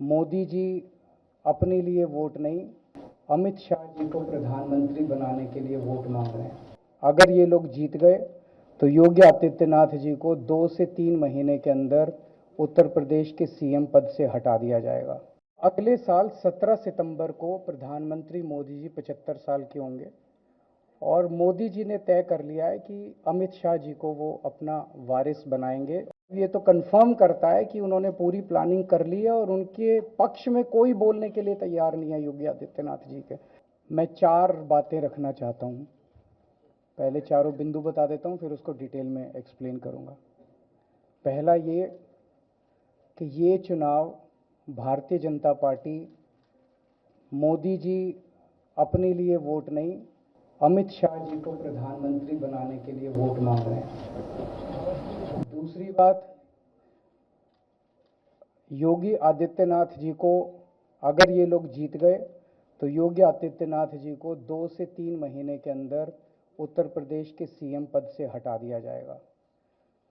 मोदी जी अपने लिए वोट नहीं, अमित शाह जी को प्रधानमंत्री बनाने के लिए वोट मांग रहे हैं। अगर ये लोग जीत गए तो योगी आदित्यनाथ जी को 2 से 3 महीने के अंदर उत्तर प्रदेश के सीएम पद से हटा दिया जाएगा। अगले साल 17 सितंबर को प्रधानमंत्री मोदी जी 75 साल के होंगे और मोदी जी ने तय कर लिया है कि अमित शाह जी को वो अपना वारिस बनाएंगे। ये तो कंफर्म करता है कि उन्होंने पूरी प्लानिंग कर ली है और उनके पक्ष में कोई बोलने के लिए तैयार नहीं है योगी आदित्यनाथ जी के। मैं 4 बातें रखना चाहता हूँ। पहले चारों बिंदु बता देता हूँ, फिर उसको डिटेल में एक्सप्लेन करूँगा। पहला ये कि ये चुनाव भारतीय जनता पार्टी मोदी जी अपने लिए वोट नहीं, अमित शाह जी को प्रधानमंत्री बनाने के लिए वोट मांग रहे हैं। दूसरी बात, योगी आदित्यनाथ जी को अगर ये लोग जीत गए तो योगी आदित्यनाथ जी को 2 से 3 महीने के अंदर उत्तर प्रदेश के सीएम पद से हटा दिया जाएगा।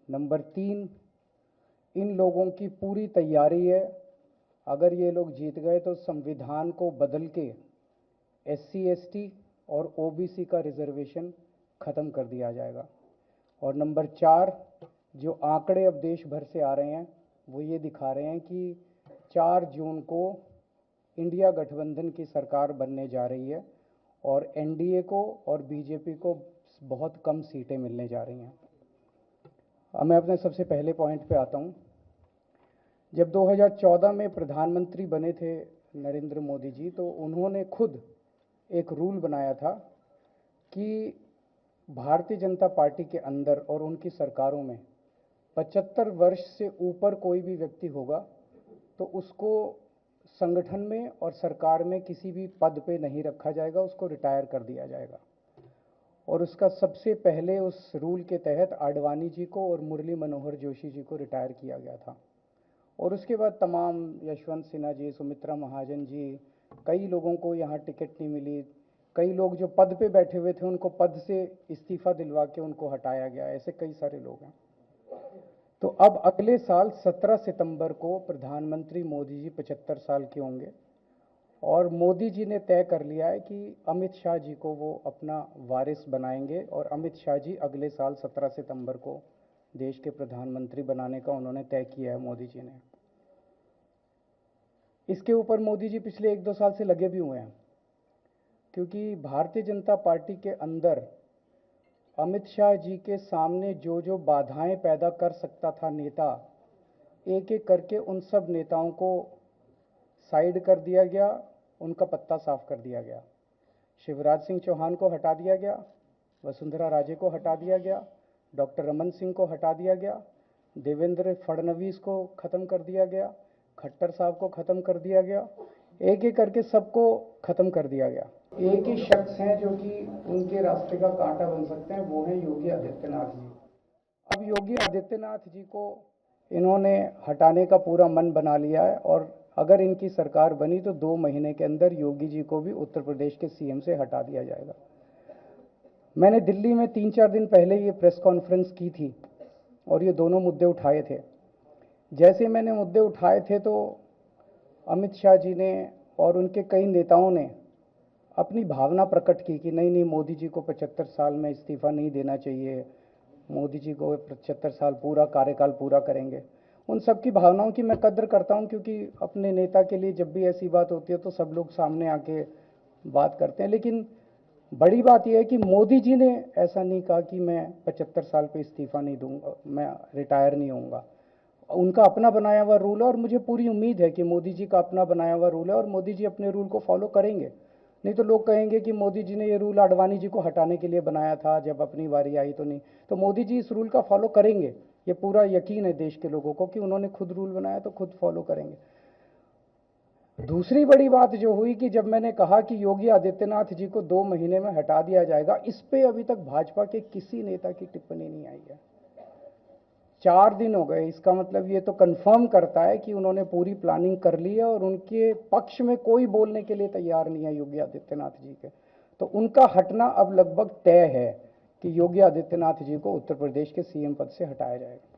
नंबर 3, इन लोगों की पूरी तैयारी है, अगर ये लोग जीत गए तो संविधान को बदल के SC ST और OBC का रिजर्वेशन खत्म कर दिया जाएगा। और नंबर 4, जो आंकड़े अब देश भर से आ रहे हैं वो ये दिखा रहे हैं कि 4 जून को इंडिया गठबंधन की सरकार बनने जा रही है और NDA को और बीजेपी को बहुत कम सीटें मिलने जा रही हैं। अब मैं अपने सबसे पहले पॉइंट पे आता हूँ। जब 2014 में प्रधानमंत्री बने थे नरेंद्र मोदी जी, तो उन्होंने खुद एक रूल बनाया था कि भारतीय जनता पार्टी के अंदर और उनकी सरकारों में 75 वर्ष से ऊपर कोई भी व्यक्ति होगा तो उसको संगठन में और सरकार में किसी भी पद पे नहीं रखा जाएगा, उसको रिटायर कर दिया जाएगा। और उसका सबसे पहले उस रूल के तहत आडवाणी जी को और मुरली मनोहर जोशी जी को रिटायर किया गया था। और उसके बाद तमाम यशवंत सिन्हा जी, सुमित्रा महाजन जी, कई लोगों को यहाँ टिकट नहीं मिली, कई लोग जो पद पे बैठे हुए थे उनको पद से इस्तीफा दिलवा के उनको हटाया गया। ऐसे कई सारे लोग हैं। तो अब अगले साल 17 सितंबर को प्रधानमंत्री मोदी जी 75 साल के होंगे और मोदी जी ने तय कर लिया है कि अमित शाह जी को वो अपना वारिस बनाएंगे और अमित शाह जी अगले साल 17 सितंबर को देश के प्रधानमंत्री बनाने का उन्होंने तय किया है मोदी जी ने। इसके ऊपर मोदी जी पिछले 1-2 साल से लगे भी हुए हैं, क्योंकि भारतीय जनता पार्टी के अंदर अमित शाह जी के सामने जो जो बाधाएं पैदा कर सकता था नेता, एक एक करके उन सब नेताओं को साइड कर दिया गया, उनका पत्ता साफ कर दिया गया। शिवराज सिंह चौहान को हटा दिया गया, वसुंधरा राजे को हटा दिया गया, डॉक्टर रमन सिंह को हटा दिया गया, देवेंद्र फडणवीस को ख़त्म कर दिया गया, खट्टर साहब को ख़त्म कर दिया गया, एक एक करके सबको ख़त्म कर दिया गया। एक ही शख्स हैं जो कि उनके रास्ते का कांटा बन सकते हैं, वो हैं योगी आदित्यनाथ जी। अब योगी आदित्यनाथ जी को इन्होंने हटाने का पूरा मन बना लिया है और अगर इनकी सरकार बनी तो 2 महीने के अंदर योगी जी को भी उत्तर प्रदेश के सीएम से हटा दिया जाएगा। मैंने दिल्ली में 3-4 दिन पहले ये प्रेस कॉन्फ्रेंस की थी और ये दोनों मुद्दे उठाए थे। जैसे मैंने मुद्दे उठाए थे तो अमित शाह जी ने और उनके कई नेताओं ने अपनी भावना प्रकट की कि नहीं नहीं, मोदी जी को 75 साल में इस्तीफा नहीं देना चाहिए, मोदी जी को 75 साल पूरा कार्यकाल पूरा करेंगे। उन सब की भावनाओं की मैं कद्र करता हूं, क्योंकि अपने नेता के लिए जब भी ऐसी बात होती है तो सब लोग सामने आके बात करते हैं। लेकिन बड़ी बात यह है कि मोदी जी ने ऐसा नहीं कहा कि मैं 75 साल पे इस्तीफा नहीं दूंगा, मैं रिटायर नहीं होऊंगा। उनका अपना बनाया हुआ रूल है और मुझे पूरी उम्मीद है कि मोदी जी का अपना बनाया हुआ रूल है और मोदी जी अपने रूल को फॉलो करेंगे। नहीं तो लोग कहेंगे कि मोदी जी ने ये रूल आडवाणी जी को हटाने के लिए बनाया था, जब अपनी बारी आई तो नहीं। तो मोदी जी इस रूल का फॉलो करेंगे, ये पूरा यकीन है देश के लोगों को कि उन्होंने खुद रूल बनाया तो खुद फॉलो करेंगे। दूसरी बड़ी बात जो हुई कि जब मैंने कहा कि योगी आदित्यनाथ जी को 2 महीने में हटा दिया जाएगा, इस पे अभी तक भाजपा के किसी नेता की टिप्पणी नहीं आई है। 4 दिन हो गए, इसका मतलब ये तो कंफर्म करता है कि उन्होंने पूरी प्लानिंग कर ली है और उनके पक्ष में कोई बोलने के लिए तैयार नहीं है योगी आदित्यनाथ जी के। तो उनका हटना अब लगभग तय है कि योगी आदित्यनाथ जी को उत्तर प्रदेश के सीएम पद से हटाया जाएगा।